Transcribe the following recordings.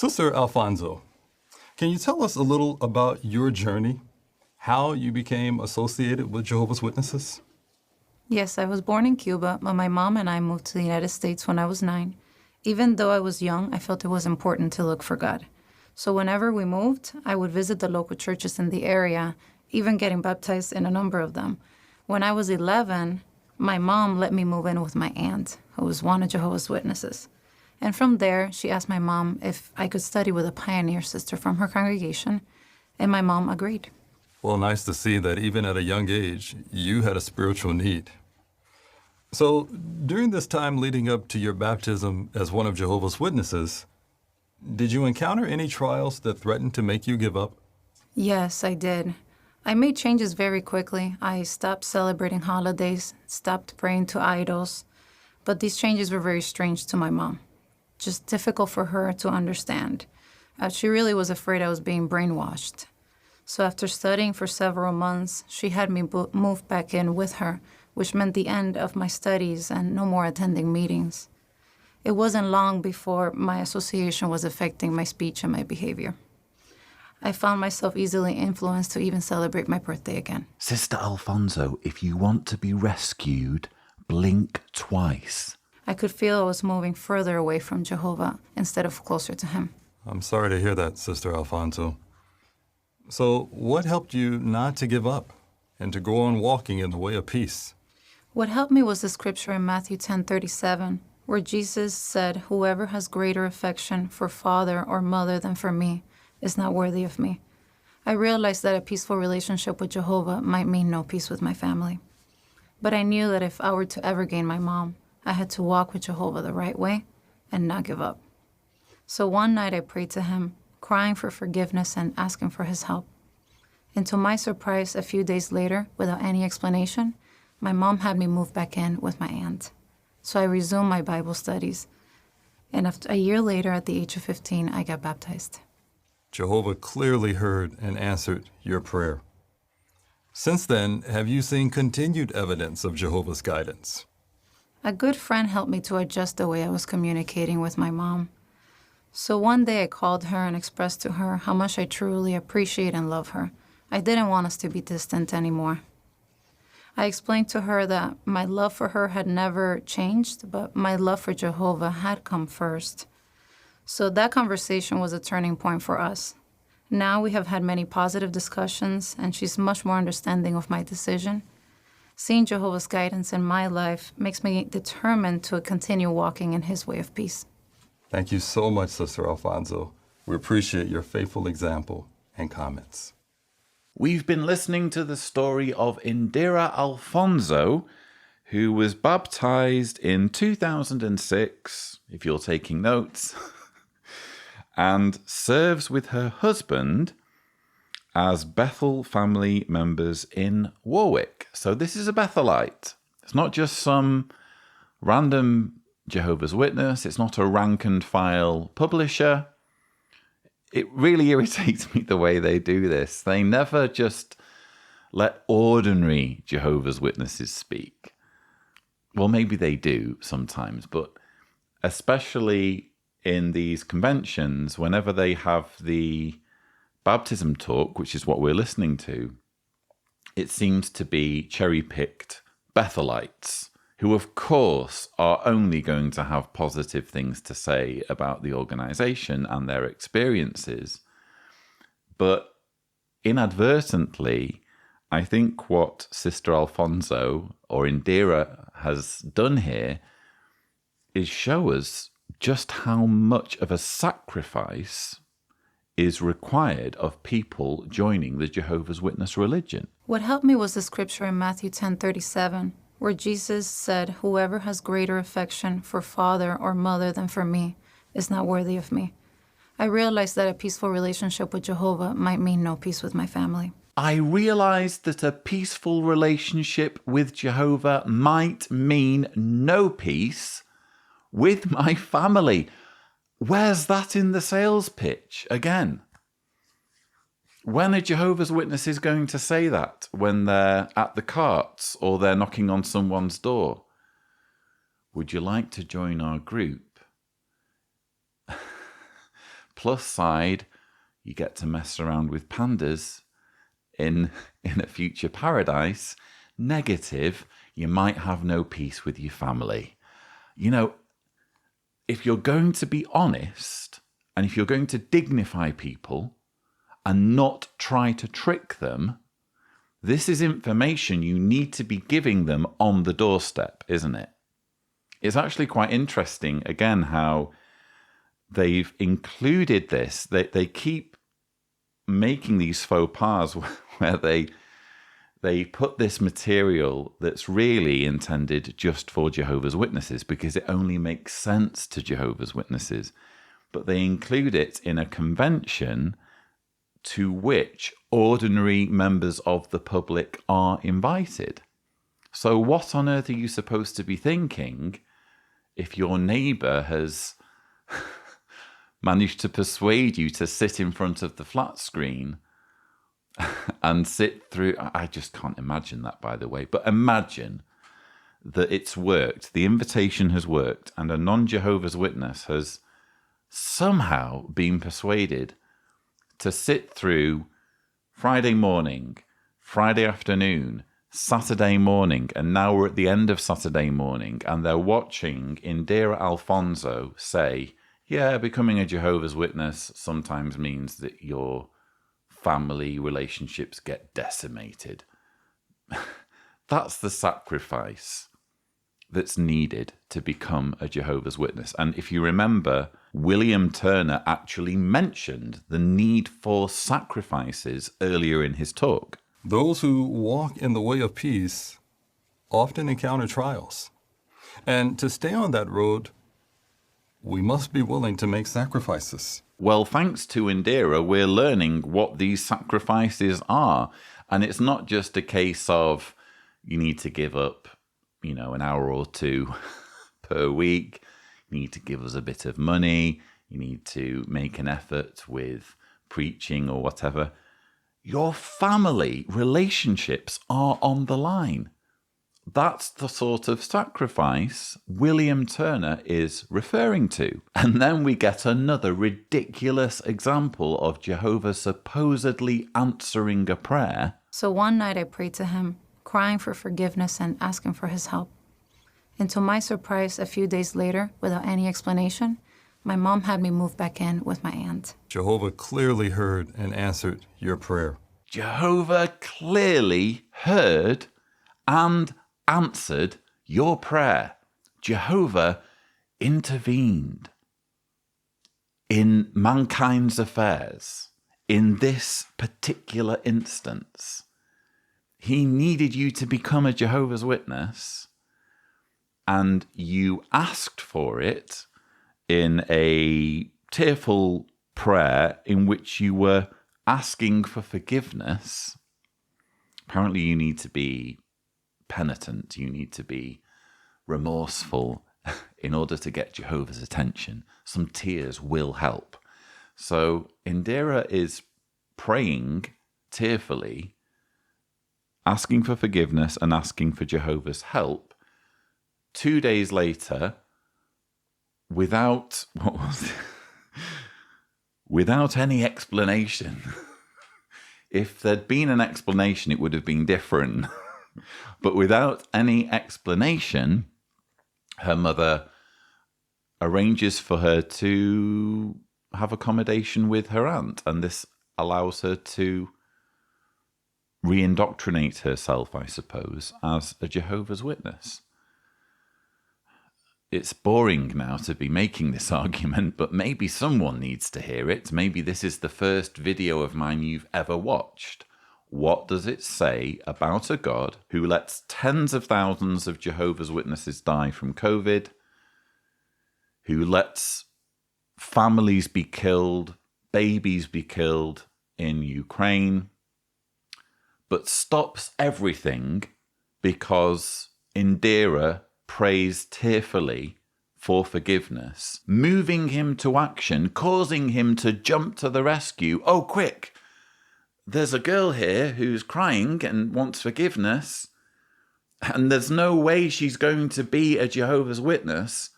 Sister Alfonso, can you tell us a little about your journey, how you became associated with Jehovah's Witnesses? Yes, I was born in Cuba, but my mom and I moved to the United States when I was 9. Even though I was young, I felt it was important to look for God. So whenever we moved, I would visit the local churches in the area, even getting baptized in a number of them. When I was 11, my mom let me move in with my aunt, who was one of Jehovah's Witnesses. And from there, she asked my mom if I could study with a pioneer sister from her congregation, and my mom agreed. Well, nice to see that even at a young age, you had a spiritual need. So, during this time leading up to your baptism as one of Jehovah's Witnesses, did you encounter any trials that threatened to make you give up? Yes, I did. I made changes very quickly. I stopped celebrating holidays, stopped praying to idols, but these changes were very strange to my mom. Just difficult for her to understand. She really was afraid I was being brainwashed. So after studying for several months, she had me move back in with her, which meant the end of my studies and no more attending meetings. It wasn't long before my association was affecting my speech and my behavior. I found myself easily influenced to even celebrate my birthday again. Sister Alfonso, if you want to be rescued, blink twice. I could feel I was moving further away from Jehovah instead of closer to him. I'm sorry to hear that, Sister Alfonso. So, what helped you not to give up and to go on walking in the way of peace? What helped me was the scripture in Matthew 10:37, where Jesus said, "Whoever has greater affection for father or mother than for me is not worthy of me." I realized that a peaceful relationship with Jehovah might mean no peace with my family. But I knew that if I were to ever gain my mom, I had to walk with Jehovah the right way and not give up. So one night I prayed to him, crying for forgiveness and asking for his help. And to my surprise, a few days later, without any explanation, my mom had me move back in with my aunt. So I resumed my Bible studies. And after a year later, at the age of 15, I got baptized. Jehovah clearly heard and answered your prayer. Since then, have you seen continued evidence of Jehovah's guidance? A good friend helped me to adjust the way I was communicating with my mom. So one day I called her and expressed to her how much I truly appreciate and love her. I didn't want us to be distant anymore. I explained to her that my love for her had never changed, but my love for Jehovah had come first. So that conversation was a turning point for us. Now we have had many positive discussions, and she's much more understanding of my decision. Seeing Jehovah's guidance in my life makes me determined to continue walking in his way of peace. Thank you so much, Sister Alfonso. We appreciate your faithful example and comments. We've been listening to the story of Indira Alfonso, who was baptized in 2006, if you're taking notes, and serves with her husband as Bethel family members in Warwick. So this is a Bethelite. It's not just some random Jehovah's Witness. It's not a rank and file publisher. It really irritates me the way they do this. They never just let ordinary Jehovah's Witnesses speak. Well, maybe they do sometimes, but especially in these conventions, whenever they have the baptism talk, which is what we're listening to, it seems to be cherry-picked Bethelites, who of course are only going to have positive things to say about the organization and their experiences. But inadvertently, I think what Sister Alfonso or Indira has done here is show us just how much of a sacrifice is required of people joining the Jehovah's Witness religion. What helped me was the scripture in Matthew 10:37, where Jesus said, "Whoever has greater affection for father or mother than for me is not worthy of me." I realized that a peaceful relationship with Jehovah might mean no peace with my family. I realized that a peaceful relationship with Jehovah might mean no peace with my family. Where's that in the sales pitch again? When are Jehovah's Witnesses going to say that? When they're at the carts or they're knocking on someone's door? Would you like to join our group? plus side, you get to mess around with pandas in a future paradise. Negative, you might have no peace with your family. You know, if you're going to be honest, and if you're going to dignify people and not try to trick them, this is information you need to be giving them on the doorstep, isn't it? It's actually quite interesting, again, how they've included this. They keep making these faux pas where they put this material that's really intended just for Jehovah's Witnesses because it only makes sense to Jehovah's Witnesses. But they include it in a convention to which ordinary members of the public are invited. So what on earth are you supposed to be thinking if your neighbour has managed to persuade you to sit in front of the flat screen and sit through? I just can't imagine that, by the way. But imagine that it's worked. The invitation has worked, and a non-Jehovah's Witness has somehow been persuaded to sit through Friday morning, Friday afternoon, Saturday morning, and now we're at the end of Saturday morning, and they're watching Indira Alfonso say, yeah, becoming a Jehovah's Witness sometimes means that your family relationships get decimated. That's the sacrifice that's needed to become a Jehovah's Witness. And if you remember, William Turner actually mentioned the need for sacrifices earlier in his talk. Those who walk in the way of peace often encounter trials. And to stay on that road, we must be willing to make sacrifices. Well, thanks to Indira, we're learning what these sacrifices are. And it's not just a case of you need to give up, an hour or two per week. You need to give us a bit of money. You need to make an effort with preaching or whatever. Your family relationships are on the line. That's the sort of sacrifice William Turner is referring to. And then we get another ridiculous example of Jehovah supposedly answering a prayer. So one night I prayed to him, crying for forgiveness and asking for his help. And to my surprise, a few days later, without any explanation, my mom had me move back in with my aunt. Jehovah clearly heard and answered your prayer. Jehovah clearly heard and answered your prayer. Jehovah intervened in mankind's affairs in this particular instance. He needed you to become a Jehovah's Witness, and you asked for it in a tearful prayer in which you were asking for forgiveness. Apparently you need to be penitent, you need to be remorseful in order to get Jehovah's attention. Some tears will help. So Indira is praying tearfully, asking for forgiveness and asking for Jehovah's help. 2 days later, without any explanation. If there'd been an explanation, it would have been different. But without any explanation, her mother arranges for her to have accommodation with her aunt, and this allows her to re-indoctrinate herself, I suppose, as a Jehovah's Witness. It's boring now to be making this argument, but maybe someone needs to hear it. Maybe this is the first video of mine you've ever watched. What does it say about a God who lets tens of thousands of Jehovah's Witnesses die from COVID, who lets families be killed, babies be killed in Ukraine, but stops everything because Indira prays tearfully for forgiveness, moving him to action, causing him to jump to the rescue. Oh, quick! There's a girl here who's crying and wants forgiveness, and there's no way she's going to be a Jehovah's Witness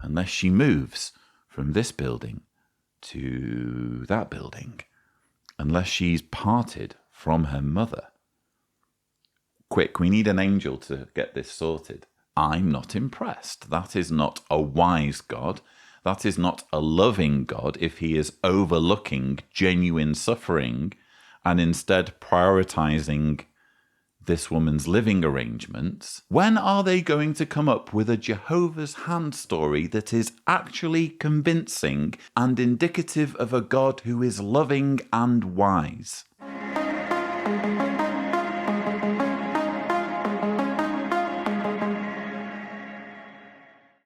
unless she moves from this building to that building unless she's parted from her mother. Quick, we need an angel to get this sorted. I'm not impressed. That is not a wise God. That is not a loving God if he is overlooking genuine suffering and instead prioritizing this woman's living arrangements. When are they going to come up with a Jehovah's Hand story that is actually convincing and indicative of a God who is loving and wise?